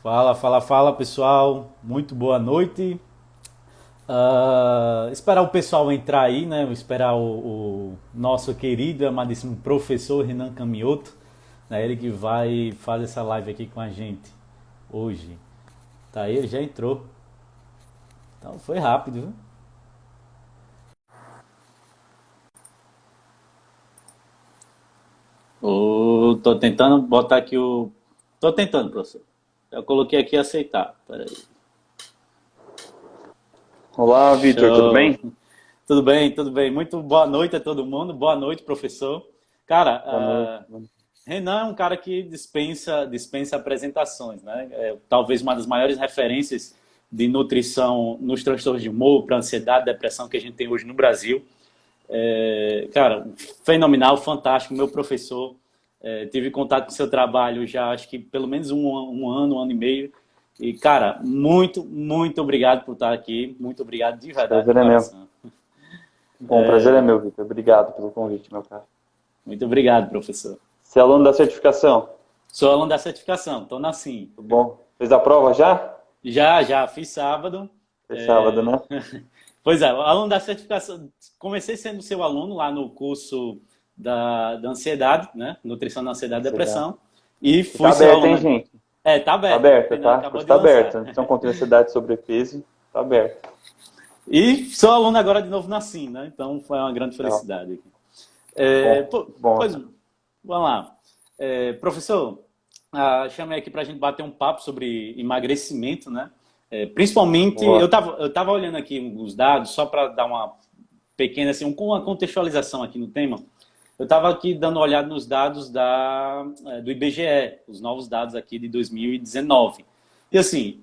Fala, fala, fala pessoal, muito boa noite. Esperar o pessoal entrar aí, né? Esperar o nosso querido e amadíssimo professor Renan Camioto, né? Ele que vai fazer essa live aqui com a gente hoje. Tá aí, ele já entrou. Então foi rápido, viu? Tô tentando botar aqui o. Tô tentando, professor. Eu coloquei aqui aceitar. Peraí. Olá, Vitor, tudo Show. bem? Tudo bem, tudo bem. Muito boa noite a todo mundo. Boa noite, professor. Cara, Boa noite. Renan é um cara que dispensa apresentações, né? É, talvez uma das maiores referências de nutrição nos transtornos de humor, para ansiedade, depressão que a gente tem hoje no Brasil. Cara, fenomenal, fantástico, meu professor. Tive contato com o seu trabalho já, acho que pelo menos um ano e meio. E, cara, muito obrigado por estar aqui. Muito obrigado de verdade, de Prazer é meu. coração. Bom, prazer é meu, Vitor. Obrigado pelo convite, meu cara. Muito obrigado, professor. Você é aluno da certificação? Sou aluno da certificação, estou na Sim. Tudo bom? Fez a prova já? Já fiz sábado. Foi sábado, né? Pois é, aluno da certificação. Comecei sendo seu aluno lá no curso da ansiedade, né? Nutrição da ansiedade e Ansiedade. depressão. E E tá fui seu aberto, hein, aluno. gente? Tá Tá aberto. O aberto, Renan tá? O acabou curso de tá aberto. lançar. Nutrição contra ansiedade e sobrepeso. Tá aberto. E sou aluno agora de novo na Sim, né? Então foi uma grande Legal. felicidade. Bom, bom, Pois, cara. vamos lá. Professor, chamei aqui para a gente bater um papo sobre emagrecimento, né? Principalmente, Boa. eu tava olhando aqui os dados, só para dar uma pequena, assim, uma contextualização aqui no tema. Eu estava aqui dando uma olhada nos dados do IBGE, os novos dados aqui de 2019. E assim,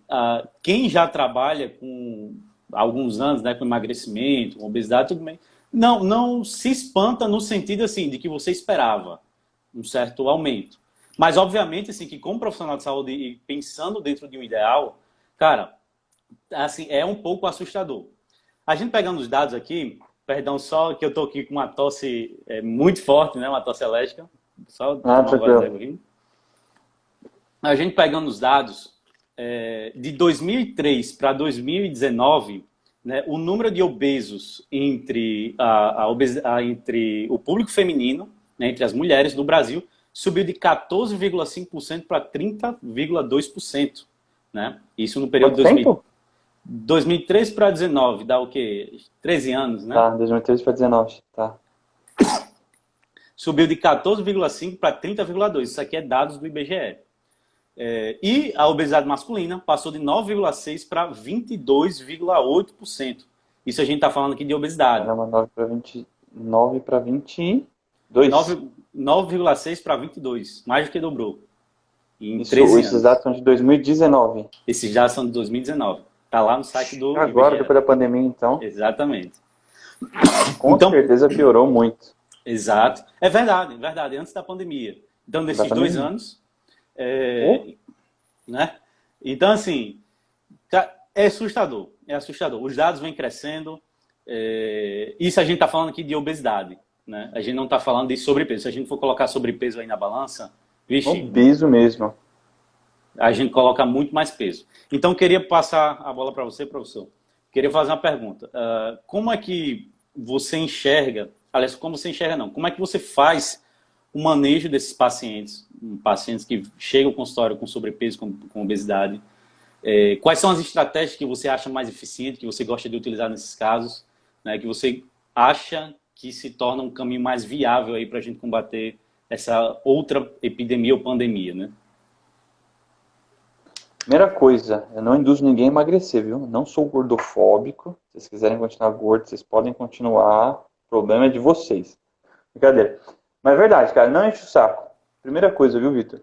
quem já trabalha com alguns anos, né, com emagrecimento, com obesidade, tudo bem, não se espanta no sentido assim de que você esperava um certo aumento. Mas obviamente assim que como profissional de saúde e pensando dentro de um ideal, cara, assim é um pouco assustador. A gente pegando os dados aqui, perdão só que eu tô aqui com uma tosse muito forte, né, uma tosse alérgica, só Ah, tomar um gole tranquilo. d'água aqui. A gente pegando os dados de 2003 para 2019, né, o número de obesos entre o público feminino, né, entre as mulheres do Brasil, subiu de 14,5% para 30,2%. Né? Isso no período Quanto de 2000, tempo? 2003 para 19, dá o quê? 13 anos, né? Tá, 2013 para 19. Tá. Subiu de 14,5 para 30,2. Isso aqui é dados do IBGE. E a obesidade masculina passou de 9,6 para 22,8%. Isso a gente está falando aqui de obesidade. Caramba, 9 para 20, 9 para 22. 9,6 para 22, mais do que dobrou em Isso, 13 esses anos. dados são de 2019. Esses dados são de 2019. Está lá no site do Agora, IBGE. depois da pandemia, então, Exatamente. com Então, certeza piorou muito exato. É verdade, antes da pandemia. Então, da nesses dois pandemia. anos, Oh, né? Então, assim, é assustador, é assustador. Os dados vêm crescendo. Isso a gente está falando aqui de obesidade, né? A gente não está falando de sobrepeso. Se a gente for colocar sobrepeso aí na balança, vixe, obeso mesmo. a gente coloca muito mais peso. Então, queria passar a bola para você, professor. Queria fazer uma pergunta. Como é que você enxerga, aliás, como você enxerga não, como é que você faz o manejo desses pacientes que chegam ao consultório com sobrepeso, com obesidade? Quais são as estratégias que você acha mais eficientes, que você gosta de utilizar nesses casos, né, que você acha que se torna um caminho mais viável aí para a gente combater essa outra epidemia ou pandemia, né? Primeira coisa, eu não induzo ninguém a emagrecer, viu? Não sou gordofóbico. Se vocês quiserem continuar gordo, vocês podem continuar. O problema é de vocês. Brincadeira. Mas é verdade, cara, não enche o saco. Primeira coisa, viu, Vitor?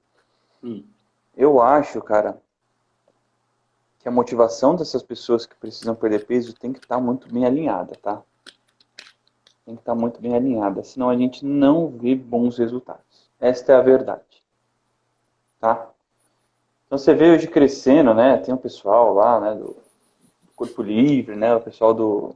Hum, Eu acho, cara, que a motivação dessas pessoas que precisam perder peso tem que estar muito bem alinhada, tá? Tem que estar muito bem alinhada, senão a gente não vê bons resultados. Esta é a verdade, tá? Então você vê hoje crescendo, né? Tem um pessoal lá, né, do Corpo Livre, né? O pessoal do,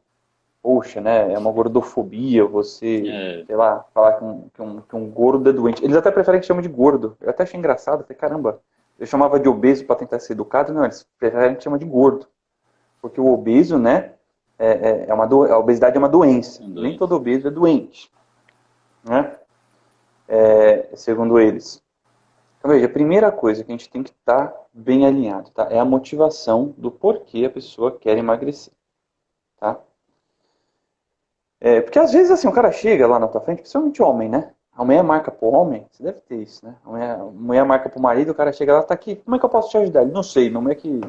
poxa, né? É uma gordofobia você, é, sei lá, falar que um gordo é doente. Eles até preferem que chame de gordo. Eu até achei engraçado, falei, caramba. eu chamava de obeso para tentar ser educado, não, eles preferem chamar de gordo. Porque o obeso, né, a obesidade é uma doença. Nem todo obeso é doente, né? Segundo eles. Então, veja, a primeira coisa que a gente tem que estar bem alinhado, tá? É a motivação do porquê a pessoa quer emagrecer, tá? Porque às vezes, assim, o cara chega lá na tua frente, principalmente homem, né? A mulher marca pro homem, você deve ter isso, né? A mulher marca pro marido, o cara chega lá, tá aqui, como é que eu posso te ajudar? Ele, não sei, minha mulher que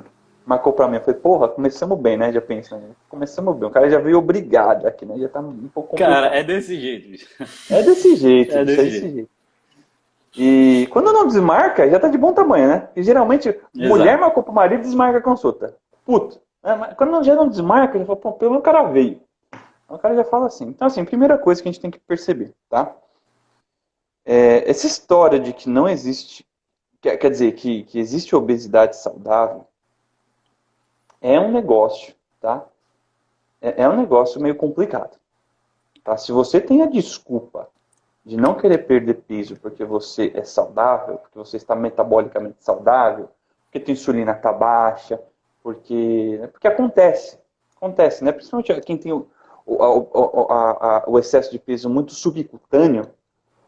marcou pra mim. Eu falei, porra, começamos bem, né? Já pensa, né? Começamos bem. O cara já veio obrigado aqui, né? Já tá um pouco complicado. Cara, é desse jeito. É desse jeito, É desse jeito. E quando não desmarca, já tá de bom tamanho, né? E geralmente, mulher marcou pro marido, desmarca a consulta. Puto. Mas quando já não desmarca, já fala, pô, pelo menos o cara veio. O cara já fala assim. Então, assim, primeira coisa que a gente tem que perceber, tá? Essa história de que não existe, quer dizer, que existe obesidade saudável, é um negócio, tá? É um negócio meio complicado, tá? Se você tem a desculpa de não querer perder peso porque você é saudável, porque você está metabolicamente saudável, porque tua insulina está baixa, porque acontece, né? Principalmente quem tem o excesso de peso muito subcutâneo.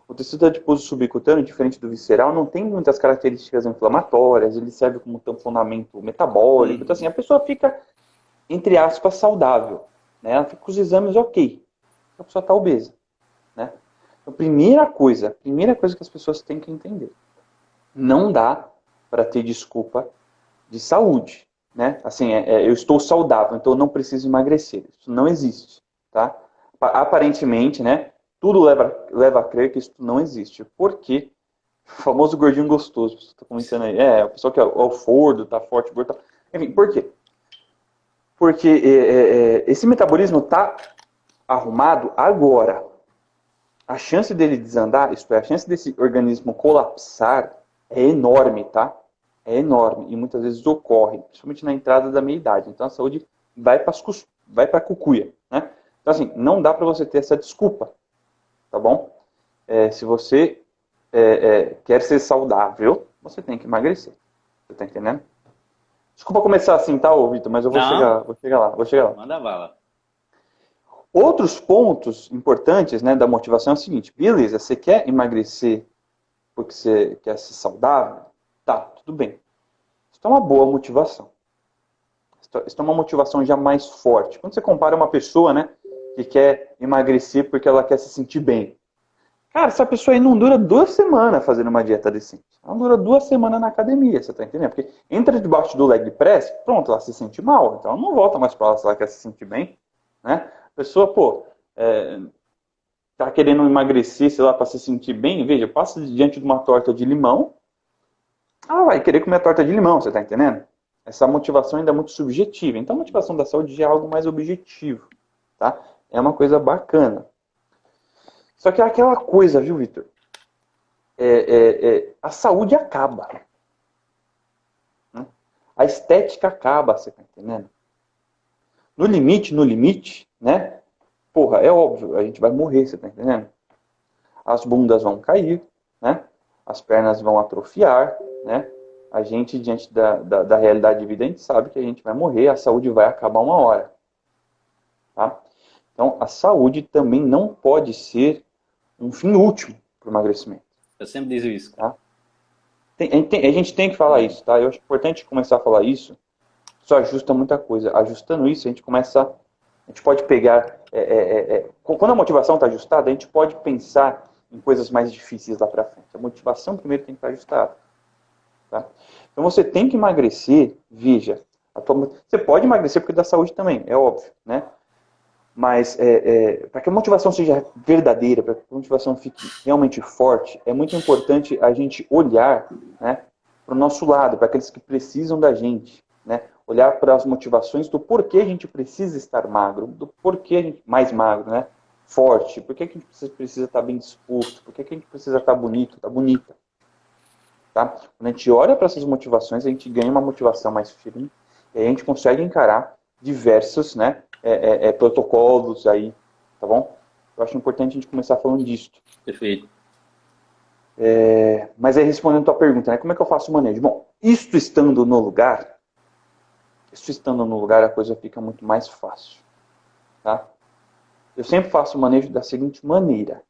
O tecido adiposo subcutâneo, diferente do visceral, não tem muitas características inflamatórias, ele serve como tamponamento metabólico. Então, assim, a pessoa fica, entre aspas, saudável, né? Ela fica com os exames ok. A pessoa está obesa, né? Então, primeira coisa que as pessoas têm que entender. Não dá para ter desculpa de saúde, né? Assim, eu estou saudável, então eu não preciso emagrecer. Isso não existe, tá? Aparentemente, né? Tudo leva a crer que isso não existe. Por quê? O famoso gordinho gostoso. Você está comentando aí. O pessoal que é o fordo, tá forte, gordo. Enfim, por quê? Porque esse metabolismo está arrumado agora. A chance dele desandar, isto é, a chance desse organismo colapsar é enorme, tá? É enorme. E muitas vezes ocorre, principalmente na entrada da meia-idade. Então a saúde vai para a cucuia, né? Então assim, não dá para você ter essa desculpa. Tá bom? Se você quer ser saudável, você tem que emagrecer. Você tá entendendo? Desculpa começar assim, tá, Vitor? Mas eu vou chegar lá. Manda bala. Outros pontos importantes, né, da motivação é o seguinte. Beleza, você quer emagrecer porque você quer ser saudável? Tá, tudo bem. Isso é uma boa motivação. Isso é uma motivação já mais forte. Quando você compara uma pessoa, né, que quer emagrecer porque ela quer se sentir bem. Cara, essa pessoa aí não dura 2 semanas fazendo uma dieta decente. Ela dura 2 semanas na academia, você tá entendendo? Porque entra debaixo do leg press, pronto, ela se sente mal. Então ela não volta mais pra lá se ela quer se sentir bem, né? A pessoa, tá querendo emagrecer, sei lá, pra se sentir bem, veja, passa diante de uma torta de limão, ela vai querer comer a torta de limão, você tá entendendo? Essa motivação ainda é muito subjetiva. Então a motivação da saúde já é algo mais objetivo, tá? É uma coisa bacana. Só que é aquela coisa, viu, Vitor? A saúde acaba. Né? A estética acaba, você tá entendendo? No limite, né? Porra, é óbvio, a gente vai morrer, você tá entendendo? As bundas vão cair, né? As pernas vão atrofiar, né? A gente, diante da realidade de vida, a gente sabe que a gente vai morrer, a saúde vai acabar uma hora. Tá? Então, a saúde também não pode ser um fim último para o emagrecimento. Eu sempre digo isso. Tá? A gente tem que falar isso, tá? Eu acho importante começar a falar isso. Isso ajusta muita coisa. Ajustando isso, a gente pode pegar... quando a motivação está ajustada, a gente pode pensar em coisas mais difíceis lá para frente. A motivação primeiro tem que estar ajustada. Tá? Então você tem que emagrecer, veja. Você pode emagrecer porque dá saúde também, é óbvio, né? Mas para que a motivação seja verdadeira, para que a motivação fique realmente forte, é muito importante a gente olhar, né, para o nosso lado, para aqueles que precisam da gente, né? Olhar para as motivações do porquê a gente precisa estar magro, do porquê a gente mais magro, né? Forte, por que a gente precisa estar bem disposto, por que a gente precisa estar bonito, estar bonita. Tá? Quando a gente olha para essas motivações, a gente ganha uma motivação mais firme e a gente consegue encarar diversos, né, protocolos aí, tá bom? Eu acho importante a gente começar falando disso. Perfeito. Mas aí respondendo a tua pergunta, né, como é que eu faço o manejo? Bom, Isto estando no lugar, a coisa fica muito mais fácil. Tá? Eu sempre faço o manejo da seguinte maneira.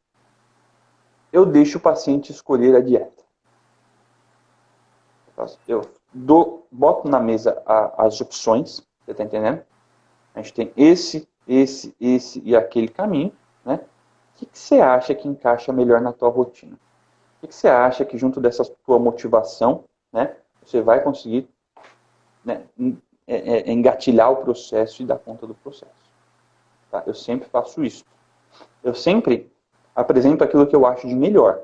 Eu deixo o paciente escolher a dieta. Eu boto na mesa as opções, você está entendendo? A gente tem esse e aquele caminho, né? O que você acha que encaixa melhor na tua rotina? O que você acha que junto dessa tua motivação, né, você vai conseguir, né, engatilhar o processo e dar conta do processo? Tá? Eu sempre faço isso. Eu sempre apresento aquilo que eu acho de melhor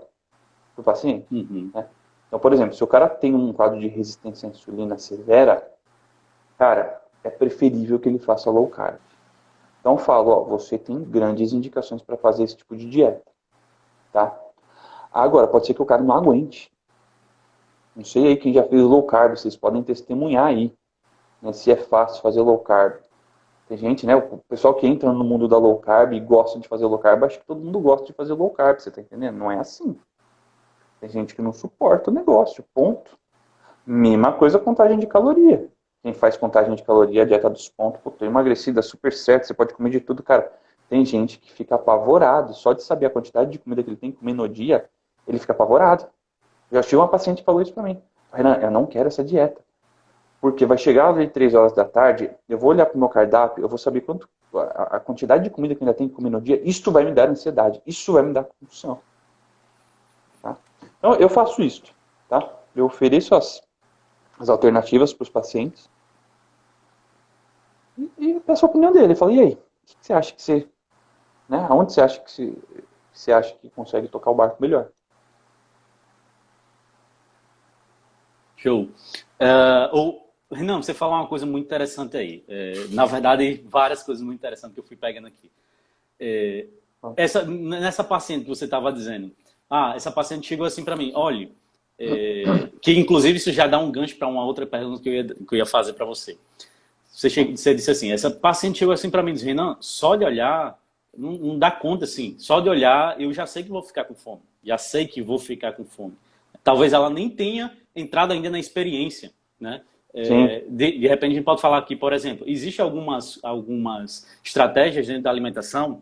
para o paciente. Né? Então, por exemplo, se o cara tem um quadro de resistência à insulina severa, cara, é preferível que ele faça low carb. Então eu falo, ó, você tem grandes indicações para fazer esse tipo de dieta. Tá? Agora, pode ser que o cara não aguente. Não sei aí quem já fez low carb, vocês podem testemunhar aí, né, se é fácil fazer low carb. Tem gente, né, o pessoal que entra no mundo da low carb e gosta de fazer low carb, acho que todo mundo gosta de fazer low carb, você tá entendendo? Não é assim. Tem gente que não suporta o negócio, ponto. Mesma coisa contagem de caloria. Quem faz contagem de caloria, a dieta dos pontos, pô, tô emagrecida, super certo, você pode comer de tudo, cara. Tem gente que fica apavorado, só de saber a quantidade de comida que ele tem que comer no dia, ele fica apavorado. Já tive uma paciente que falou isso pra mim. Renan, eu não quero essa dieta. Porque vai chegar às 3 horas da tarde, eu vou olhar pro meu cardápio, eu vou saber a quantidade de comida que eu ainda tenho que comer no dia, isso vai me dar ansiedade, isso vai me dar compulsão. Tá? Então, eu faço isso. Tá? Eu ofereço as alternativas para os pacientes e peço a opinião dele. Eu falo, e aí? O que você acha que você... Né? Aonde você acha que você acha que consegue tocar o barco melhor? Show. Renan, você falou uma coisa muito interessante aí. Na verdade, várias coisas muito interessantes que eu fui pegando aqui. Nessa paciente que você estava dizendo, essa paciente chegou assim para mim, olha, que inclusive isso já dá um gancho para uma outra pergunta que eu ia fazer para você. Você disse assim, essa paciente chegou assim para mim e disse, Renan, só de olhar, não dá conta assim, só de olhar eu já sei que vou ficar com fome, já sei que vou ficar com fome. Talvez ela nem tenha entrado ainda na experiência, né? De repente a gente pode falar aqui, por exemplo, existem algumas estratégias dentro da alimentação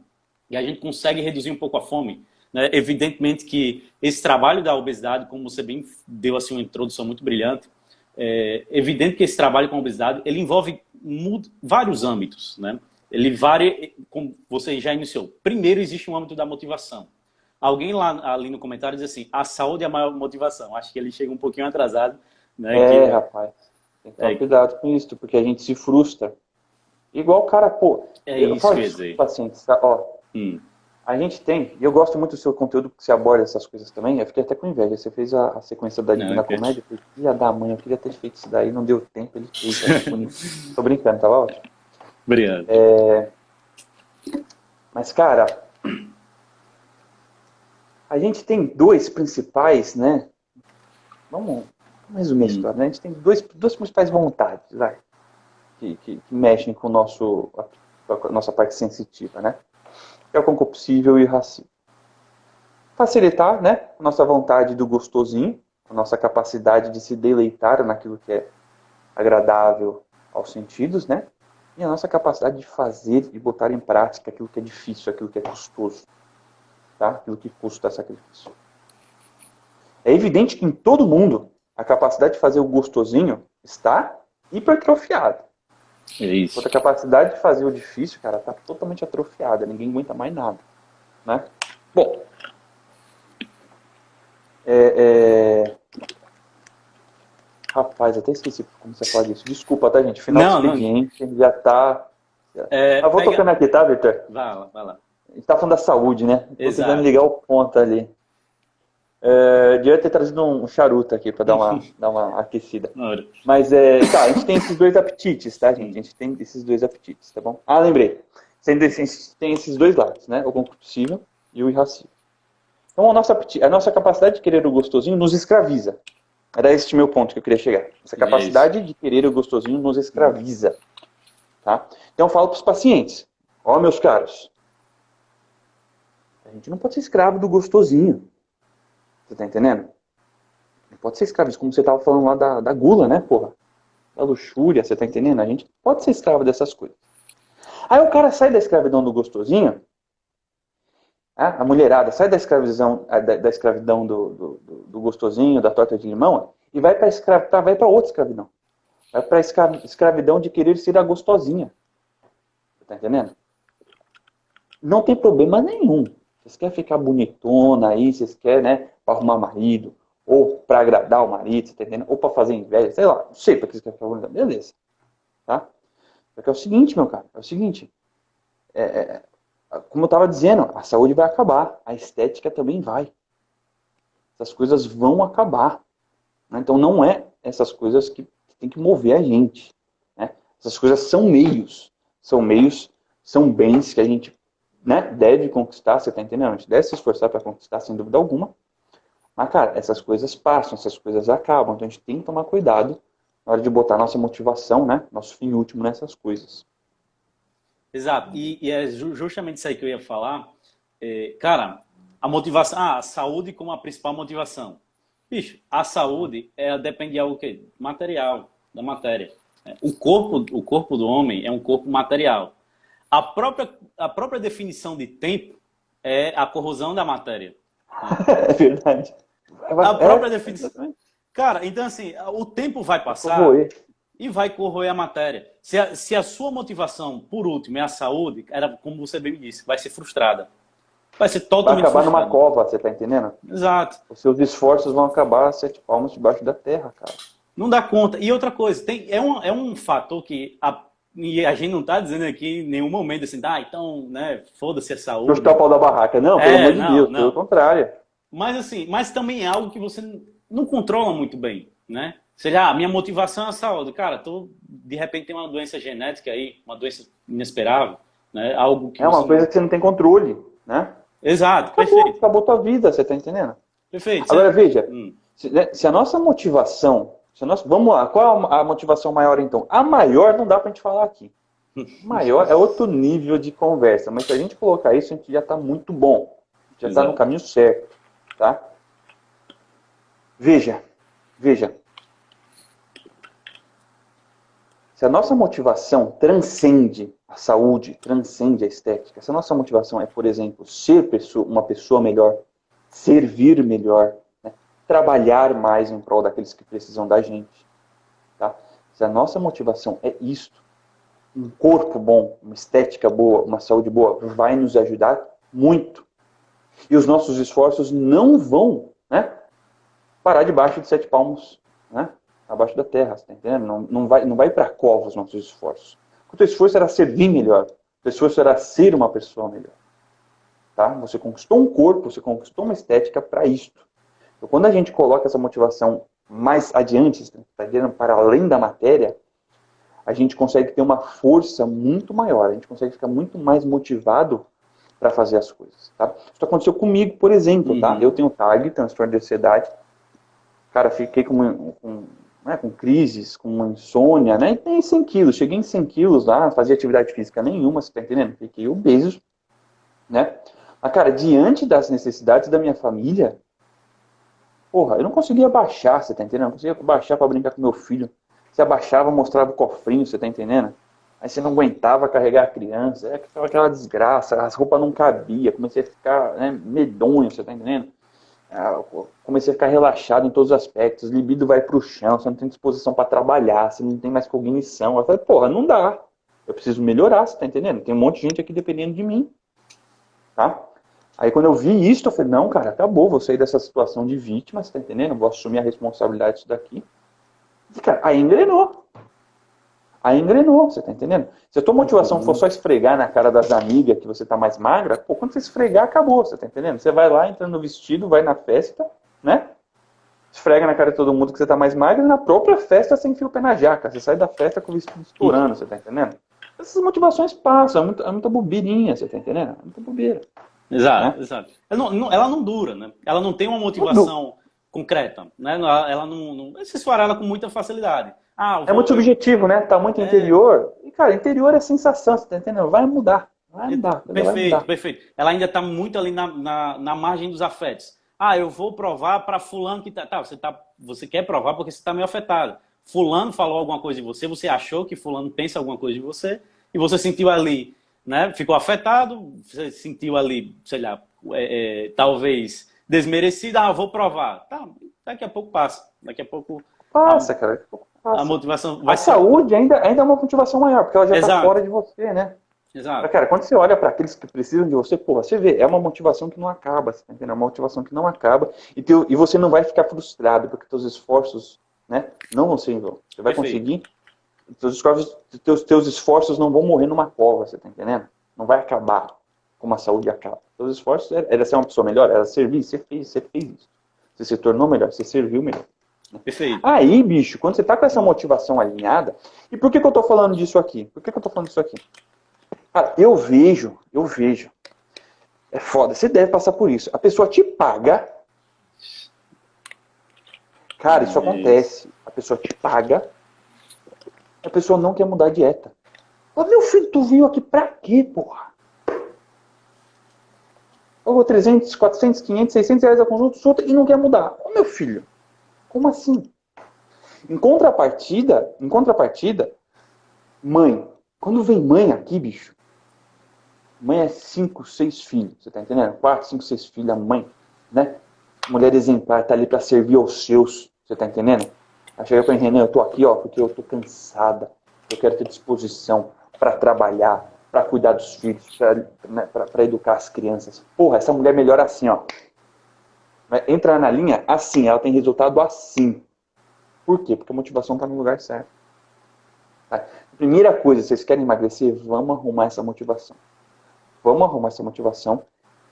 e a gente consegue reduzir um pouco a fome. Né? Evidentemente que esse trabalho da obesidade, como você bem deu assim uma introdução muito brilhante, é evidente que esse trabalho com a obesidade ele envolve vários âmbitos, né? Ele varia, como você já iniciou. Primeiro existe um âmbito da motivação. Alguém ali no comentário diz assim, a saúde é a maior motivação. Acho que ele chega um pouquinho atrasado. Né? Rapaz, tem que tomar cuidado com isso, porque a gente se frustra. Igual o cara, pô... eu falo isso com os pacientes, tá? Ó, a gente tem, e eu gosto muito do seu conteúdo, que você aborda essas coisas também, eu fiquei até com inveja. Você fez a sequência da Divina Comédia, eu falei, filha da mãe, eu queria ter feito isso daí, não deu tempo, ele fez, tá bonito. Tô brincando, tava ótimo. Obrigado. Mas, cara... A gente tem dois principais, né? Vamos resumir a história, né? A gente tem duas principais vontades, vai, que mexem com a nossa parte sensitiva, né? Que é o concupiscível e irracível. Facilitar, né? A nossa vontade do gostosinho, a nossa capacidade de se deleitar naquilo que é agradável aos sentidos, né? E a nossa capacidade de fazer e botar em prática aquilo que é difícil, aquilo que é custoso. Tá? Aquilo que custa sacrifício. É evidente que em todo mundo a capacidade de fazer o gostosinho está hipertrofiada. É isso. Outra capacidade de fazer o difícil, cara, está totalmente atrofiada. Ninguém aguenta mais nada. Né? Bom. Rapaz, até esqueci como você fala disso. Desculpa, tá, gente? Final do expediente, já tá... vou tocando aqui, tá, Victor? Vai lá. A gente tá falando da saúde, né? Tô Exato. tentando ligar o ponto ali. Devia ter trazido um charuto aqui para dar uma aquecida. Mas, tá, a gente tem esses dois apetites, tá, gente? A gente tem esses dois apetites, tá bom? Lembrei. Tem esses dois lados, né? O concupiscível e o irracível. Então, a nossa capacidade de querer o gostosinho nos escraviza. Era esse meu ponto que eu queria chegar. Essa capacidade de querer o gostosinho nos escraviza. Tá? Então, eu falo para os pacientes. Ó, meus caros. A gente não pode ser escravo do gostosinho. Você tá entendendo? A Pode ser escravo, como você tava falando lá da gula, né, porra? Da luxúria, você tá entendendo? A gente pode ser escravo dessas coisas. Aí o cara sai da escravidão do gostosinho, a mulherada sai da escravidão do gostosinho, da torta de limão, e vai para outra escravidão. Vai para a escravidão de querer ser a gostosinha. Tá entendendo? Não tem problema nenhum. Vocês querem ficar bonitona aí, vocês querem, né, para arrumar marido, ou para agradar o marido, tá entendendo? Ou para fazer inveja, sei lá, não sei para que vocês querem ficar bonitona. Beleza. Tá? Porque é o seguinte, meu cara, é o seguinte. Como eu estava dizendo, a saúde vai acabar, a estética também vai. Essas coisas vão acabar. Né? Então não é essas coisas que tem que mover a gente. Né? Essas coisas são meios, são bens que a gente, né, deve conquistar, você está entendendo? A gente deve se esforçar para conquistar, sem dúvida alguma. Mas, cara, essas coisas passam, essas coisas acabam. Então a gente tem que tomar cuidado na hora de botar nossa motivação, né, nosso fim último nessas coisas. Exato. E é justamente isso aí que eu ia falar. Cara, a motivação, a saúde como a principal motivação. Bicho, a saúde depende de algo que material, da matéria. O corpo do homem é um corpo material. A própria definição de tempo é a corrosão da matéria. É verdade. A própria definição. Cara, então assim, o tempo vai passar e vai corroer a matéria. Se a sua motivação, por último, é a saúde, era como você bem disse, vai ser frustrada. Vai ser totalmente frustrada. Vai acabar frustrada. numa cova, você tá entendendo? Exato. Os seus esforços vão acabar 7 palmos debaixo da terra, cara. Não dá conta. E outra coisa, é um fator que e a gente não está dizendo aqui em nenhum momento assim, então, né, foda-se a saúde. Chutar o pau da barraca. Não, pelo amor de Deus, pelo contrário. Mas também é algo que você não controla muito bem, né? Seja, a minha motivação é a saúde. Cara, de repente tem uma doença genética aí, uma doença inesperável, né? Algo que uma coisa que você não tem controle, né? Exato, perfeito. Acabou tua vida, você tá entendendo? Perfeito. Agora veja, se a nossa motivação, vamos lá, qual é a motivação maior então? A maior não dá pra gente falar aqui. Maior é outro nível de conversa, mas se a gente colocar isso, a gente já tá muito bom. Já tá no caminho certo, tá? Veja. Se a nossa motivação transcende a saúde, transcende a estética, se a nossa motivação é, por exemplo, ser uma pessoa melhor, servir melhor, né? Trabalhar mais em prol daqueles que precisam da gente, tá? Se a nossa motivação é isto, um corpo bom, uma estética boa, uma saúde boa, vai nos ajudar muito. E os nossos esforços não vão, né, parar debaixo de 7 palmos, né? Abaixo da terra, você tá entendendo? Não vai para a cova os nossos esforços. O teu esforço era servir melhor. O teu esforço era ser uma pessoa melhor. Tá? Você conquistou um corpo, você conquistou uma estética para isto. Então, quando a gente coloca essa motivação mais adiante, tá entendendo? Para além da matéria, a gente consegue ter uma força muito maior. A gente consegue ficar muito mais motivado para fazer as coisas. Tá? Isso aconteceu comigo, por exemplo. Tá? Eu tenho TAG, transtorno de ansiedade. Cara, fiquei com crises, com uma insônia, né? E tem 100 quilos. Cheguei em 100 quilos lá, não fazia atividade física nenhuma, você tá entendendo? Fiquei obeso, né? Mas, cara, diante das necessidades da minha família, porra, eu não conseguia baixar, você tá entendendo? Eu não conseguia baixar pra brincar com meu filho. Você abaixava, mostrava o cofrinho, você tá entendendo? Aí você não aguentava carregar a criança, ficava aquela desgraça, as roupas não cabiam, comecei a ficar, né, medonho, você tá entendendo? Comecei a ficar relaxado em todos os aspectos, libido vai pro chão, você não tem disposição para trabalhar, você não tem mais cognição. Eu falei, porra, não dá. Eu preciso melhorar, você tá entendendo? Tem um monte de gente aqui dependendo de mim. Tá? Aí quando eu vi isso, eu falei, não, cara, acabou, vou sair dessa situação de vítima, você tá entendendo? Eu vou assumir a responsabilidade disso daqui. E, cara, aí engrenou. Aí engrenou, você tá entendendo? Se a tua motivação for só esfregar na cara das amigas que você tá mais magra, pô, quando você esfregar, acabou, você tá entendendo? Você vai lá, entra no vestido, vai na festa, né? Esfrega na cara de todo mundo que você tá mais magra e na própria festa você enfia o pé na jaca. Você sai da festa com o vestido estourando, você tá entendendo? Essas motivações passam, é muita bobeirinha, você tá entendendo? É muita bobeira. Exato, né? Exato. Ela não dura, né? Ela não tem uma motivação concreta, né? Ela não se esfarela com muita facilidade. É muito subjetivo, né? Tá muito interior. E, cara, interior é sensação, você tá entendendo? Vai mudar. Perfeito, perfeito. Ela ainda tá muito ali na margem dos afetos. Ah, eu vou provar para fulano que você quer provar porque você está meio afetado. Fulano falou alguma coisa de você, você achou que fulano pensa alguma coisa de você, e você sentiu ali, né? Ficou afetado, você sentiu ali, sei lá, talvez desmerecido, eu vou provar. Tá, daqui a pouco passa. Daqui a pouco Passa, cara. a Passa. motivação A vai ser outra. saúde ainda é uma motivação maior, porque ela já está Exato, fora de você, né? Mas, exato. cara, quando você olha para aqueles que precisam de você, porra, você vê, é uma motivação que não acaba, você tá entendendo? É uma motivação que não acaba e você não vai ficar frustrado porque teus esforços, né, não vão ser em vão. Você vai Perfeito. conseguir, teus esforços não vão morrer numa cova, você tá entendendo? Não vai acabar como a saúde acaba. Teus esforços era ser uma pessoa melhor, era servir, você fez isso. Você se tornou melhor, você serviu melhor. Perfeito. Aí, bicho, quando você tá com essa motivação alinhada, e por que eu tô falando disso aqui? Por que eu tô falando disso aqui? Cara, eu vejo, é foda, você deve passar por isso. A pessoa te paga, cara, isso acontece. A pessoa te paga, a pessoa não quer mudar a dieta. Fala, meu filho, tu veio aqui pra quê, porra? Pagou 300, 400, 500, 600 reais a consulta e não quer mudar. Ô, meu filho, como assim? Em contrapartida, mãe. Quando vem mãe aqui, bicho, mãe é 5, 6 filhos, você tá entendendo? 4, 5, 6 filhos, a mãe, né? Mulher exemplar, tá ali pra servir aos seus, você tá entendendo? Ela chega pra mim, Renan, eu tô aqui, ó, porque eu tô cansada, eu quero ter disposição pra trabalhar, pra cuidar dos filhos, pra educar as crianças. Porra, essa mulher melhora assim, ó. Entra na linha assim, ela tem resultado assim. Por quê? Porque a motivação tá no lugar certo. Tá? Primeira coisa, vocês querem emagrecer? Vamos arrumar essa motivação. Vamos arrumar essa motivação,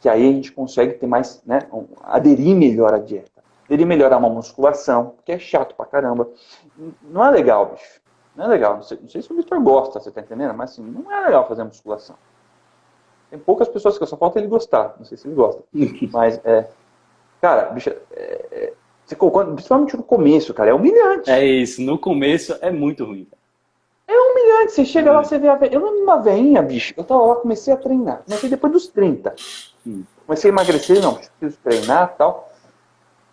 que aí a gente consegue ter mais, né, aderir melhor à dieta. Aderir melhor a uma musculação, que é chato pra caramba. Não é legal, bicho. Não é legal. Não sei se o Victor gosta, você tá entendendo? Mas assim, não é legal fazer musculação. Tem poucas pessoas que só falta ele gostar. Não sei se ele gosta. Mas, cara, bicho, principalmente no começo, cara, é humilhante. É isso, no começo é muito ruim. É humilhante, você chega lá, você vê a veinha. Eu lembro de uma veinha, bicho. Eu tava lá, comecei a treinar. Comecei depois dos 30. Comecei a emagrecer, não, preciso treinar e tal.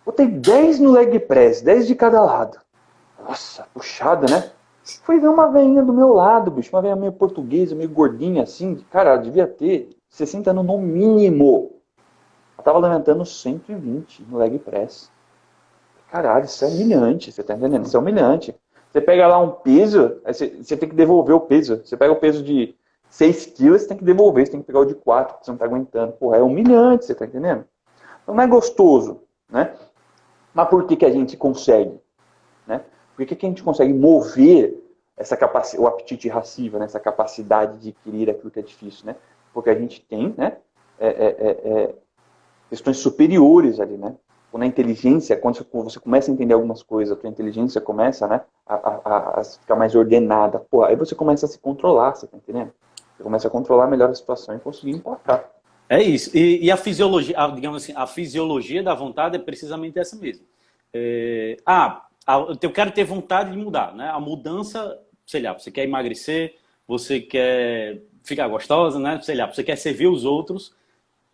Botei 10 no leg press, 10 de cada lado. Nossa, puxado, né? Fui ver uma veinha do meu lado, bicho. Uma veinha meio portuguesa, meio gordinha assim. Cara, ela devia ter 60 anos no mínimo. Ela tava levantando 120 no leg press. Caralho, isso é humilhante, você tá entendendo? Isso é humilhante. Você pega lá um peso, aí você tem que devolver o peso. Você pega o peso de 6 quilos, você tem que devolver, você tem que pegar o de 4, porque você não tá aguentando. Porra, é humilhante, você tá entendendo? Então não é gostoso, né? Mas por que a gente consegue? Né? Por que a gente consegue mover o apetite irracível, né? Essa capacidade de adquirir aquilo que é difícil, né? Porque a gente tem, né? Questões superiores ali, né? Quando a inteligência, quando você começa a entender algumas coisas, a tua inteligência começa, né, a ficar mais ordenada. Pô, aí você começa a se controlar, você tá entendendo? Você começa a controlar melhor a situação e conseguir emplacar. É isso. E a fisiologia, digamos assim, a fisiologia da vontade é precisamente essa mesmo. Eu quero ter vontade de mudar, né? A mudança, sei lá, você quer emagrecer, você quer ficar gostosa, né? Sei lá, você quer servir os outros.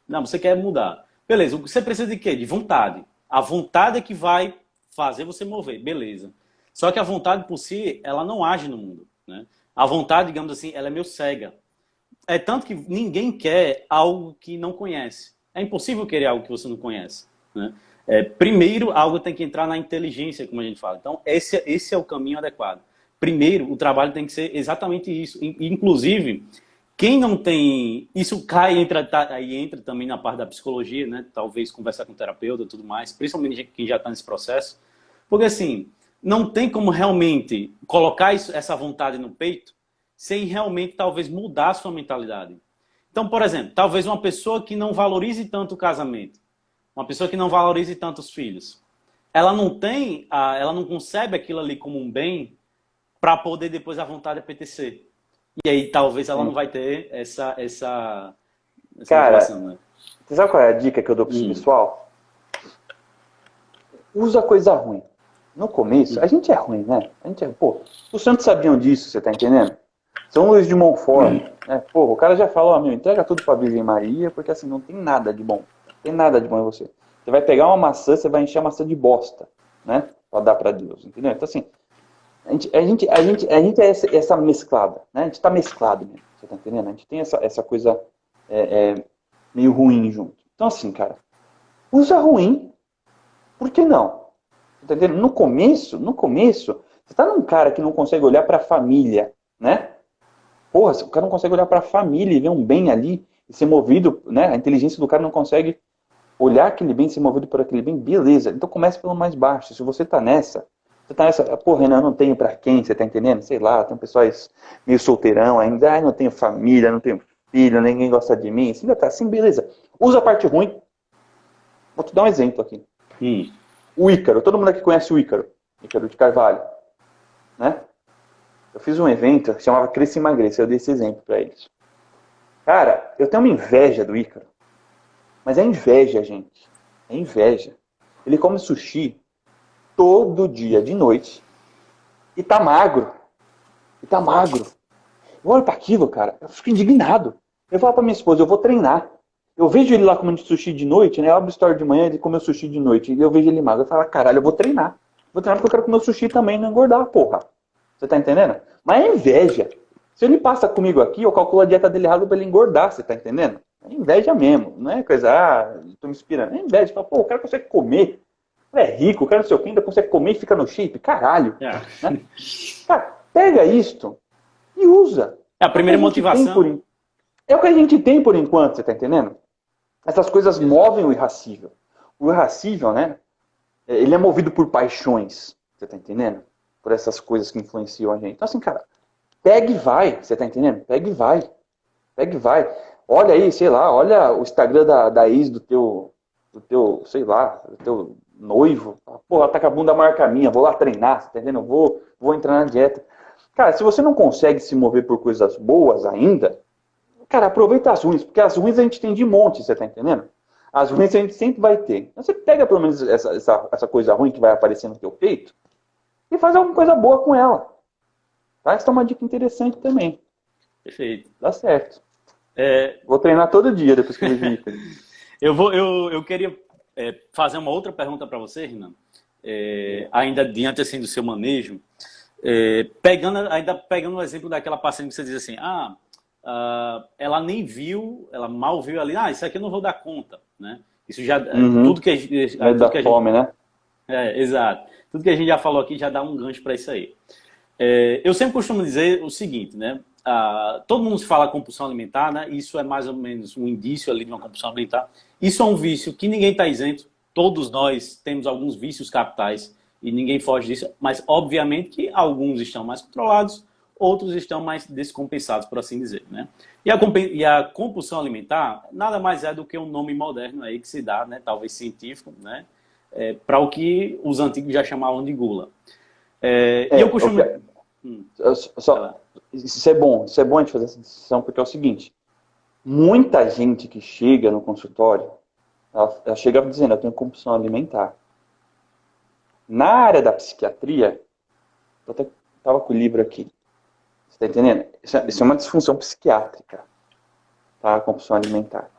Não, você quer mudar. Beleza, você precisa de quê? De vontade. A vontade é que vai fazer você mover, beleza. Só que a vontade por si, ela não age no mundo, né? A vontade, digamos assim, ela é meio cega. É tanto que ninguém quer algo que não conhece. É impossível querer algo que você não conhece, né? Primeiro, algo tem que entrar na inteligência, como a gente fala. Então, esse é o caminho adequado. Primeiro, o trabalho tem que ser exatamente isso. Inclusive, quem não tem... Isso entra também na parte da psicologia, né? Talvez conversar com o terapeuta e tudo mais, principalmente quem já está nesse processo. Porque, assim, não tem como realmente colocar essa vontade no peito sem realmente, talvez, mudar a sua mentalidade. Então, por exemplo, talvez uma pessoa que não valorize tanto o casamento, uma pessoa que não valorize tanto os filhos, ela não concebe aquilo ali como um bem para poder depois a vontade apetecer. E aí talvez ela não vai ter essa Cara, motivação, né? Você sabe qual é a dica que eu dou pro pessoal? Usa coisa ruim. No começo, a gente é ruim, né? Os santos sabiam disso, você tá entendendo? São Luís de Montfort, né? Pô, o cara já falou, entrega tudo pra Virgem Maria, porque assim, não tem nada de bom. Não tem nada de bom em você. Você vai pegar uma maçã, você vai encher a maçã de bosta, né? Pra dar pra Deus, entendeu? Então, assim, a gente é essa mesclada, né? A gente tá mesclado mesmo, você tá entendendo? A gente tem essa coisa meio ruim junto. Então, assim, cara, usa ruim, por que não? Tá entendendo? No começo, você tá num cara que não consegue olhar pra família, né? Porra, o cara não consegue olhar pra família e ver um bem ali e ser movido, né? A inteligência do cara não consegue olhar aquele bem, ser movido por aquele bem, beleza. Então começa pelo mais baixo. Se você tá nessa, pô, Renan, eu não tenho pra quem, você tá entendendo? Sei lá, tem pessoas meio solteirão ainda, ai, não tenho família, não tenho filho, ninguém gosta de mim. Você ainda tá assim, beleza. Usa a parte ruim. Vou te dar um exemplo aqui. O Ícaro, todo mundo aqui conhece o Ícaro. Ícaro de Carvalho, né? Eu fiz um evento que chamava Cresça e Emagreça, eu dei esse exemplo pra eles. Cara, eu tenho uma inveja do Ícaro. Mas é inveja, gente. É inveja. Ele come sushi todo dia de noite e tá magro. E tá magro. Eu olho pra aquilo, cara, eu fico indignado. Eu falo pra minha esposa, eu vou treinar. Eu vejo ele lá comendo sushi de noite, né? Eu abro o story de manhã, ele comeu sushi de noite. E eu vejo ele magro. Eu falo, caralho, eu vou treinar. Vou treinar porque eu quero comer sushi também e não engordar, porra. Você tá entendendo? Mas é inveja. Se ele passa comigo aqui, eu calculo a dieta dele errado pra ele engordar, você tá entendendo? É inveja mesmo. Não é coisa, tô me inspirando. É inveja. Fala, pô, o cara consegue comer. É rico, o cara não sei o que, ainda consegue comer e fica no shape. Caralho. Né? Cara, pega isto e usa. É a primeira motivação. É o que a gente tem por enquanto, você tá entendendo? Essas coisas movem o irracível. O irracível, né? Ele é movido por paixões, você tá entendendo? Por essas coisas que influenciam a gente. Então, assim, cara, pega e vai, você tá entendendo? Pega e vai. Pega e vai. Olha aí, sei lá, olha o Instagram da ex do teu, sei lá, do teu noivo. Pô, ela tá com a bunda maior que a minha, vou lá treinar, você tá entendendo? Vou entrar na dieta. Cara, se você não consegue se mover por coisas boas ainda, cara, aproveita as ruins, porque as ruins a gente tem de monte, você tá entendendo? As ruins a gente sempre vai ter. Então você pega pelo menos essa coisa ruim que vai aparecer no teu peito e faz alguma coisa boa com ela. Tá? Essa é uma dica interessante também. Perfeito. Dá certo. Vou treinar todo dia depois que eu vejo isso. Eu queria fazer uma outra pergunta para você, Renan. Ainda diante assim, do seu manejo. Ainda pegando o exemplo daquela paciente que você diz assim, ela nem viu, ela mal viu ali, isso aqui eu não vou dar conta, né? Isso já, tudo que a gente... fome, né? Exato. Tudo que a gente já falou aqui já dá um gancho para isso aí. Eu sempre costumo dizer o seguinte, né? Todo mundo se fala compulsão alimentar, né? Isso é mais ou menos um indício ali de uma compulsão alimentar. Isso é um vício que ninguém está isento. Todos nós temos alguns vícios capitais e ninguém foge disso, mas obviamente que alguns estão mais controlados, outros estão mais descompensados, por assim dizer, né? E a compulsão alimentar nada mais é do que um nome moderno aí que se dá, né? Talvez científico, né? Para o que os antigos já chamavam de gula. E eu costumo... Isso é bom a gente fazer essa discussão, porque é o seguinte, muita gente que chega no consultório, ela chega dizendo, eu tenho compulsão alimentar. Na área da psiquiatria, eu até estava com o livro aqui, você está entendendo? Isso é uma disfunção psiquiátrica, tá? A compulsão alimentar.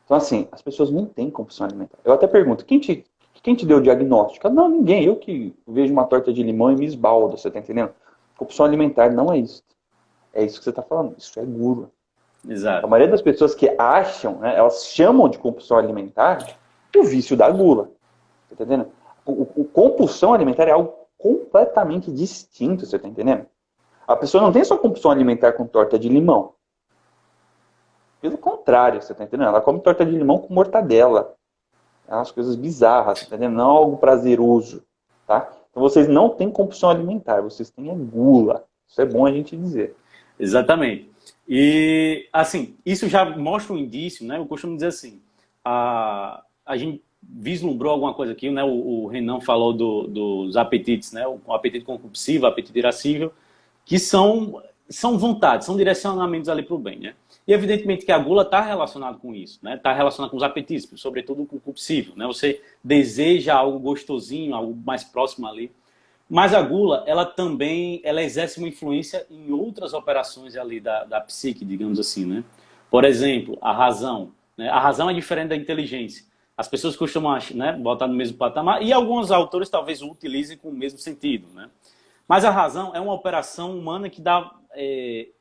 Então, assim, as pessoas não têm compulsão alimentar. Eu até pergunto, quem te deu o diagnóstico? Não, ninguém. Eu que vejo uma torta de limão e me esbaldo, você está entendendo? Compulsão alimentar não é isso. É isso que você está falando. Isso é gula. Exato. A maioria das pessoas que acham, né, elas chamam de compulsão alimentar o vício da gula. Tá entendendo? O compulsão alimentar é algo completamente distinto, você está entendendo? A pessoa não tem só compulsão alimentar com torta de limão. Pelo contrário, você está entendendo? Ela come torta de limão com mortadela. É umas coisas bizarras, tá entendendo? Não é algo prazeroso, tá? Então vocês não têm compulsão alimentar, vocês têm a gula. Isso é bom a gente dizer. Exatamente. E, assim, isso já mostra um indício, né? Eu costumo dizer assim, a gente vislumbrou alguma coisa aqui, né? O Renan falou dos apetites, né? O apetite compulsivo, o apetite irascível, que são vontades, são direcionamentos ali para o bem, né? E evidentemente que a gula está relacionada com isso, né? Está relacionada com os apetites, sobretudo com o compulsivo, né? Você deseja algo gostosinho, algo mais próximo ali. Mas a gula, ela também exerce uma influência em outras operações ali da psique, digamos assim, né? Por exemplo, a razão. Né? A razão é diferente da inteligência. As pessoas costumam, né, botar no mesmo patamar, e alguns autores talvez o utilizem com o mesmo sentido, né? Mas a razão é uma operação humana que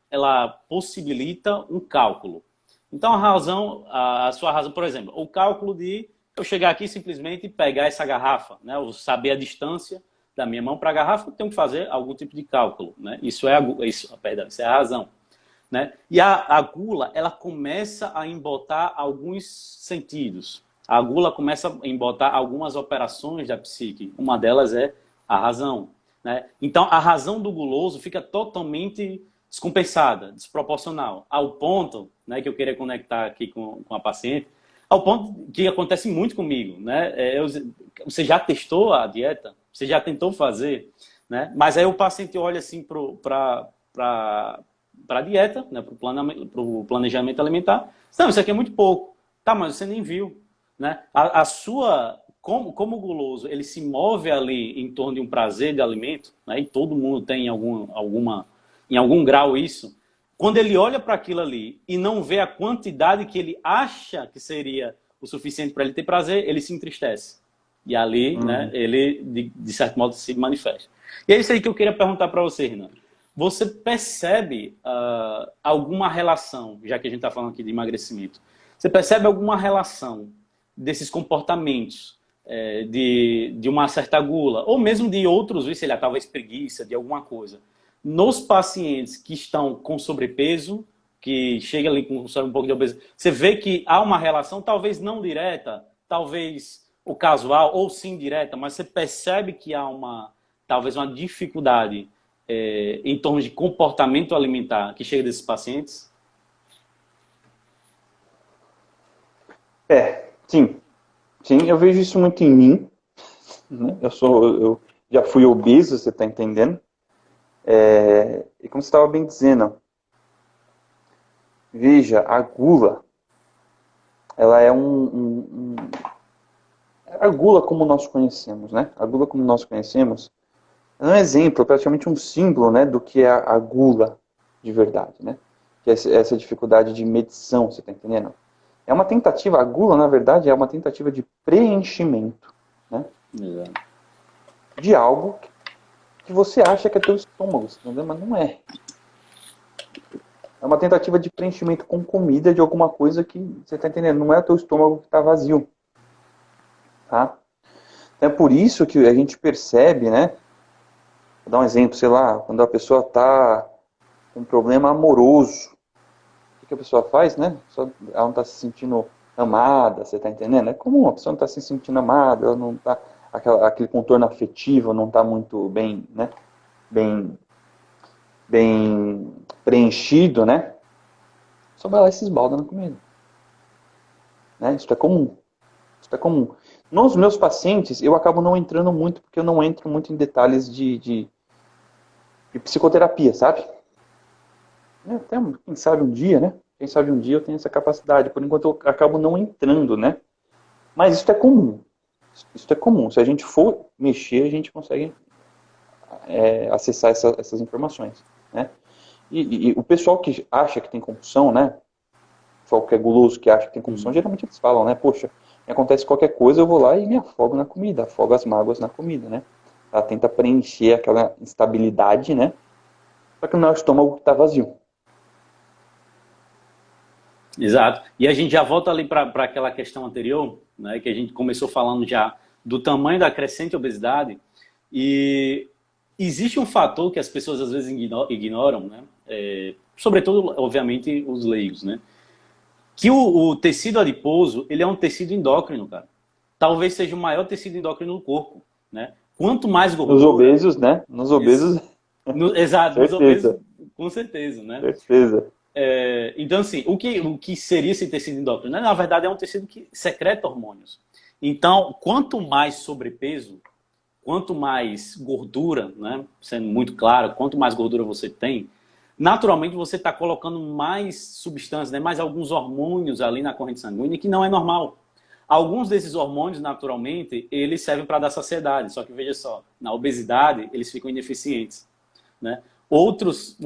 ela possibilita um cálculo. Então a sua razão, por exemplo, o cálculo de eu chegar aqui simplesmente e pegar essa garrafa, né? Eu saber a distância da minha mão para a garrafa, eu tenho que fazer algum tipo de cálculo, né? Isso é a razão, né? E a gula, ela começa a embotar alguns sentidos. A gula começa a embotar algumas operações da psique. Uma delas é a razão, né? Então, a razão do guloso fica totalmente descompensada, desproporcional, ao ponto, né, que eu queria conectar aqui com a paciente, ao ponto que acontece muito comigo, né? Você já testou a dieta? Você já tentou fazer? Né? Mas aí o paciente olha assim para a dieta, né, para o planejamento alimentar. Não, isso aqui é muito pouco. Tá, mas você nem viu. Né? Como o guloso ele se move ali em torno de um prazer de alimento, né? E todo mundo tem em algum grau isso. Quando ele olha para aquilo ali e não vê a quantidade que ele acha que seria o suficiente para ele ter prazer, ele se entristece. E ali, né, ele, de certo modo, se manifesta. E é isso aí que eu queria perguntar para você, Renan. Você percebe alguma relação, já que a gente está falando aqui de emagrecimento, você percebe alguma relação desses comportamentos de uma certa gula, ou mesmo de outros, sei lá, talvez preguiça, de alguma coisa, nos pacientes que estão com sobrepeso, que chega ali com um pouco de obesidade, você vê que há uma relação, talvez não direta, talvez o casual, ou sim direta, mas você percebe que há talvez uma dificuldade em torno de comportamento alimentar que chega desses pacientes? Sim. Sim, eu vejo isso muito em mim. Né? Eu já fui obeso, você está entendendo? E como você estava bem dizendo, veja, a gula, ela é a gula como nós conhecemos, né? A gula como nós conhecemos é um exemplo, praticamente um símbolo, né, do que é a gula de verdade, né? Que é essa dificuldade de medição, você está entendendo? É uma tentativa, a gula, na verdade, é uma tentativa de preenchimento, né? De algo que você acha que é teu estômago, entendeu? Mas não é. É uma tentativa de preenchimento com comida de alguma coisa que, você está entendendo, não é o teu estômago que está vazio. Tá? Então é por isso que a gente percebe, né? Vou dar um exemplo, sei lá, quando a pessoa está com um problema amoroso, o que a pessoa faz, né? Ela não está se sentindo amada, você está entendendo? É comum, a pessoa não está se sentindo amada, ela não está, aquele contorno afetivo não está muito bem, né? Bem preenchido, né? Só vai lá e se esbalda na comida. Né? Isso é comum. Isso é comum. Nos meus pacientes, eu acabo não entrando muito, porque eu não entro muito em detalhes de psicoterapia, sabe? Até, quem sabe um dia, né? Quem sabe um dia eu tenho essa capacidade. Por enquanto eu acabo não entrando, né? Mas isso é comum. Isso é comum. Se a gente for mexer, a gente consegue acessar essas informações, né? E o pessoal que acha que tem compulsão, né? O pessoal que é guloso, que acha que tem compulsão, geralmente eles falam, né? Poxa, me acontece qualquer coisa, eu vou lá e me afogo na comida, afogo as mágoas na comida, né? Ela tenta preencher aquela instabilidade, né? Só que não é o estômago que está vazio. Exato. E a gente já volta ali para aquela questão anterior, né, que a gente começou falando já do tamanho da crescente obesidade. E existe um fator que as pessoas às vezes ignoram, né? Sobretudo, obviamente, os leigos, né? Que o tecido adiposo, ele é um tecido endócrino, cara. Talvez seja o maior tecido endócrino do corpo, né? Quanto mais gordura... Nos obesos, né? Nos obesos... Exato, nos obesos, com certeza, né? Certeza. Então, assim, o que seria esse tecido endócrino? Na verdade, é um tecido que secreta hormônios. Então, quanto mais sobrepeso, quanto mais gordura, né, sendo muito claro, quanto mais gordura você tem, naturalmente você está colocando mais substâncias, né, mais alguns hormônios ali na corrente sanguínea, que não é normal. Alguns desses hormônios, naturalmente, eles servem para dar saciedade, só que veja só, na obesidade eles ficam ineficientes, né? Outras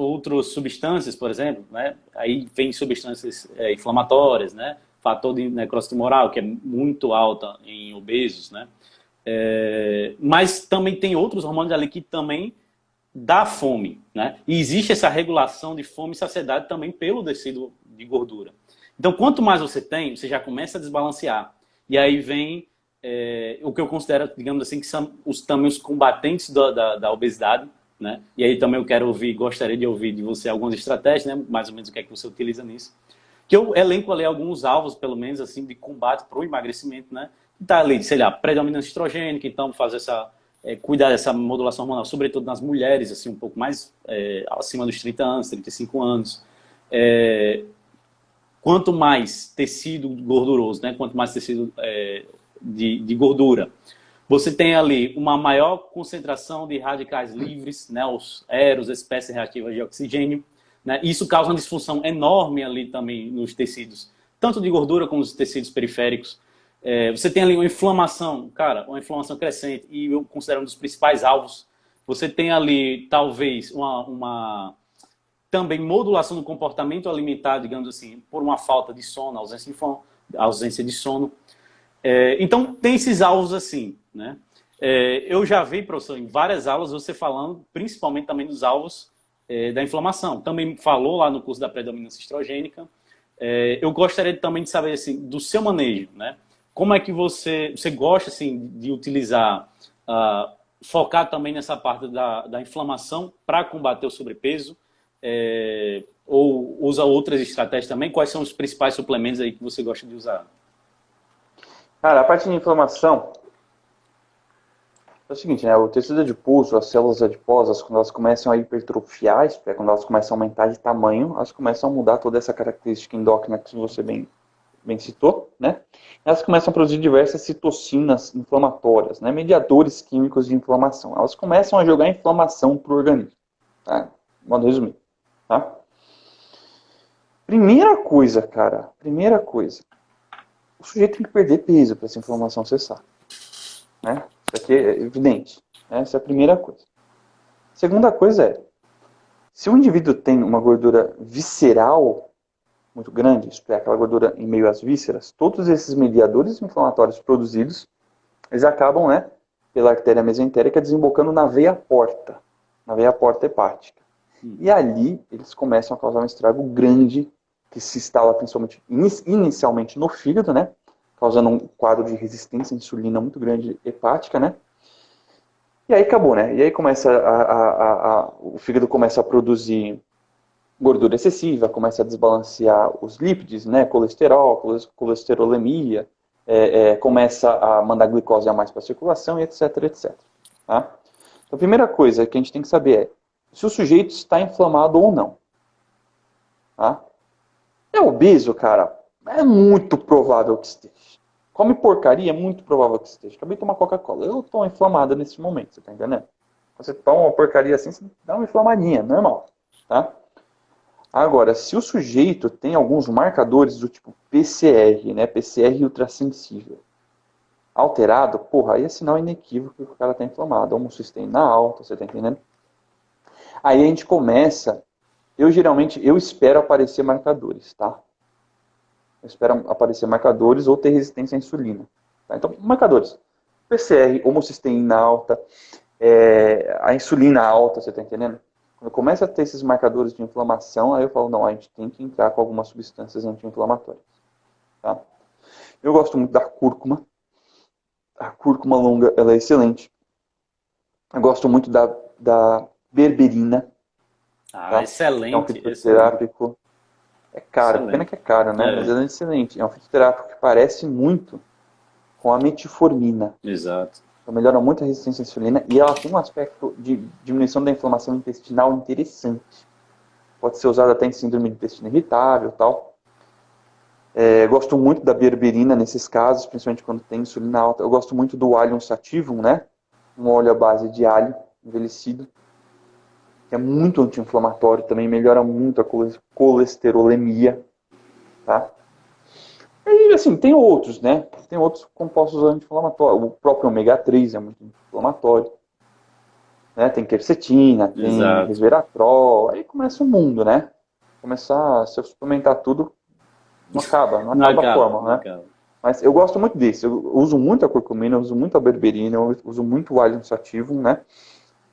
substâncias, por exemplo, né? Aí vem substâncias inflamatórias, né? fator de necrose tumoral, que é muito alta em obesos, né? Mas também tem outros hormônios ali que também dá fome, né? E existe essa regulação de fome e saciedade também pelo tecido de gordura. Então, quanto mais você tem, você já começa a desbalancear. E aí vem o que eu considero, digamos assim, que são também os combatentes da obesidade, né? E aí também gostaria de ouvir de você algumas estratégias, né? Mais ou menos o que é que você utiliza nisso. Que eu elenco ali alguns alvos, pelo menos, assim, de combate para o emagrecimento, né? Que tá ali, sei lá, predominância estrogênica, então fazer cuidar dessa modulação hormonal, sobretudo nas mulheres, assim, um pouco mais acima dos 30 anos, 35 anos. Quanto mais tecido gorduroso, né? Quanto mais tecido de gordura, você tem ali uma maior concentração de radicais livres, né? Os EROs, espécies reativas de oxigênio, né? Isso causa uma disfunção enorme ali também nos tecidos, tanto de gordura como nos tecidos periféricos. Você tem ali uma inflamação, cara, uma inflamação crescente, e eu considero um dos principais alvos. Você tem ali, talvez, uma também modulação do comportamento alimentar, digamos assim, por uma falta de sono, ausência de sono. Então, tem esses alvos assim, né? Eu já vi, professor, em várias aulas, você falando, principalmente também dos alvos da inflamação. Também falou lá no curso da predominância estrogênica. Eu gostaria também de saber, assim, do seu manejo, né? Como é que você gosta, assim, de utilizar, focar também nessa parte da inflamação para combater o sobrepeso? Ou usa outras estratégias também? Quais são os principais suplementos aí que você gosta de usar? Cara, a parte de inflamação é o seguinte, né? O tecido adiposo, as células adiposas, quando elas começam a hipertrofiar, isso é, quando elas começam a aumentar de tamanho, elas começam a mudar toda essa característica endócrina que você bem citou, né? Elas começam a produzir diversas citocinas inflamatórias, né? Mediadores químicos de inflamação. Elas começam a jogar inflamação para o organismo, tá? De modo resumido, tá? Primeira coisa, cara, o sujeito tem que perder peso para essa inflamação cessar, né? Isso aqui é evidente, né? Essa é a primeira coisa. Segunda coisa se o indivíduo tem uma gordura visceral muito grande, isto é, aquela gordura em meio às vísceras, todos esses mediadores inflamatórios produzidos, eles acabam, né, pela artéria mesentérica, desembocando na veia porta hepática. E ali, eles começam a causar um estrago grande, que se instala principalmente, inicialmente no fígado, né, causando um quadro de resistência à insulina muito grande hepática, né, e aí acabou, né, e aí começa o fígado começa a produzir gordura excessiva, começa a desbalancear os lípides, né, colesterol, colesterolemia, começa a mandar glicose a mais para a circulação, e etc, etc. Tá? Então, a primeira coisa que a gente tem que saber é se o sujeito está inflamado ou não. Tá? É obeso, cara, é muito provável que esteja. Come porcaria, é muito provável que esteja. Acabei de tomar Coca-Cola, eu estou inflamado nesse momento, você está entendendo? Você toma uma porcaria assim, você dá uma inflamadinha, normal. Tá? Agora, se o sujeito tem alguns marcadores do tipo PCR, né, PCR ultrassensível, alterado, porra, aí é sinal inequívoco que o cara está inflamado, homocisteína alta, você está entendendo? Aí a gente começa, eu espero aparecer marcadores, tá? Eu espero aparecer marcadores ou ter resistência à insulina. Tá? Então, marcadores, PCR, homocisteína alta, a insulina alta, você está entendendo? Quando começa a ter esses marcadores de inflamação, aí eu falo, não, a gente tem que entrar com algumas substâncias anti-inflamatórias. Tá? Eu gosto muito da cúrcuma. A cúrcuma longa, ela é excelente. Eu gosto muito da berberina. Tá? Excelente. É um fitoterápico. É caro, Excelente. pena que é caro, né? Mas ela é excelente. É um fitoterápico que parece muito com a metformina. Exato. Então, melhora muito a resistência à insulina e ela tem um aspecto de diminuição da inflamação intestinal interessante. Pode ser usada até em síndrome de intestino irritável e tal. Gosto muito da berberina nesses casos, principalmente quando tem insulina alta. Eu gosto muito do Allium sativum, né? Um óleo à base de alho envelhecido, que é muito anti-inflamatório, também melhora muito a colesterolemia, tá? E assim, tem outros, né? Tem outros compostos anti-inflamatórios. O próprio ômega 3 é muito inflamatório. Né? Tem quercetina, tem resveratrol. Aí começa o mundo, né? Começar a se suplementar tudo Não acaba a fórmula, não né? acaba. Mas eu gosto muito desse. Eu uso muito a curcumina, eu uso muito a berberina, eu uso muito o alho sativum, né?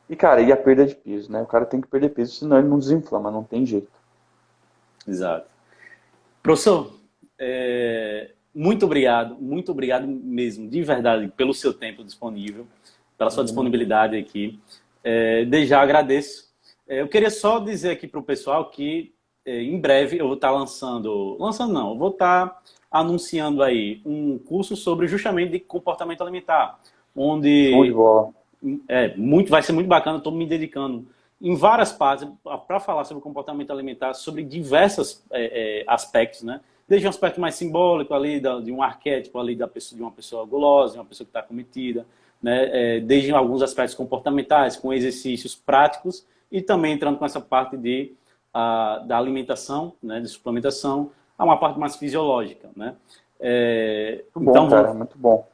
E, cara, e a perda de peso, né? O cara tem que perder peso, senão ele não desinflama, não tem jeito. Exato. Professor, muito obrigado mesmo, de verdade, pelo seu tempo disponível, pela sua disponibilidade aqui. Desde já agradeço. Eu queria só dizer aqui para o pessoal que em breve eu vou estar eu vou estar anunciando aí um curso sobre justamente de comportamento alimentar, Show de onde bola. vai ser muito bacana, estou me dedicando em várias partes para falar sobre comportamento alimentar, sobre diversos aspectos, né? Desde um aspecto mais simbólico ali, de um arquétipo ali de uma pessoa gulosa, de uma pessoa que está cometida, né? Desde alguns aspectos comportamentais, com exercícios práticos, e também entrando com essa parte da alimentação, né? De suplementação, a uma parte mais fisiológica, né? Muito bom, cara, muito bom.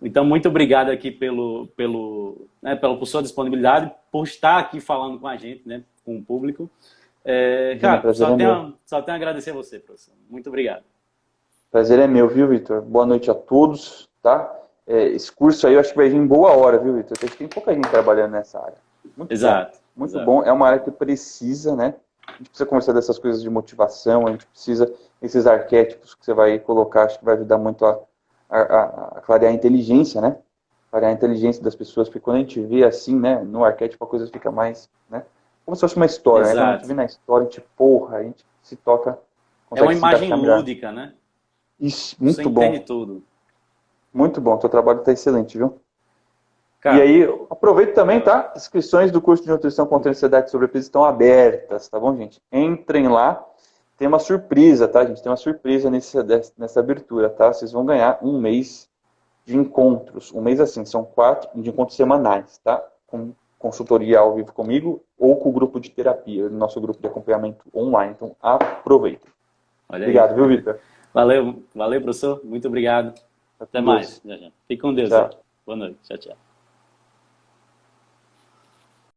Então, muito obrigado aqui por sua disponibilidade, por estar aqui falando com a gente, né, com o público. Cara, só tenho a agradecer a você, professor. Muito obrigado. Prazer é meu, viu, Vitor? Boa noite a todos, tá? Esse curso aí eu acho que vai vir em boa hora, viu, Vitor? Tem pouca gente trabalhando nessa área. Muito Exato. bom, muito Exato. bom. É uma área que precisa, né? A gente precisa conversar dessas coisas de motivação, a gente precisa, esses arquétipos que você vai colocar, acho que vai ajudar muito a clarear a inteligência, né? Clarear a inteligência das pessoas, porque quando a gente vê assim, né, no arquétipo a coisa fica mais, né? Como se fosse uma história, né? Quando a gente vê na história, a gente, a gente se toca, consegue uma imagem lúdica, né? Isso, muito você bom. Entende tudo. Muito bom, teu trabalho está excelente, viu? Cara, e aí, aproveito também, tá? Inscrições do curso de nutrição contra a ansiedade e sobrepeso estão abertas, tá bom, gente? Entrem lá. Tem uma surpresa, tá, gente? Tem uma surpresa nessa abertura, tá? Vocês vão ganhar um mês de encontros. Um mês assim, são 4 de encontros semanais, tá? Com consultoria ao vivo comigo ou com o grupo de terapia, nosso grupo de acompanhamento online. Então, aproveitem. Obrigado, viu, Vitor? Valeu, professor. Muito obrigado. Até mais. Fique com Deus. Tchau. Boa noite. Tchau, tchau.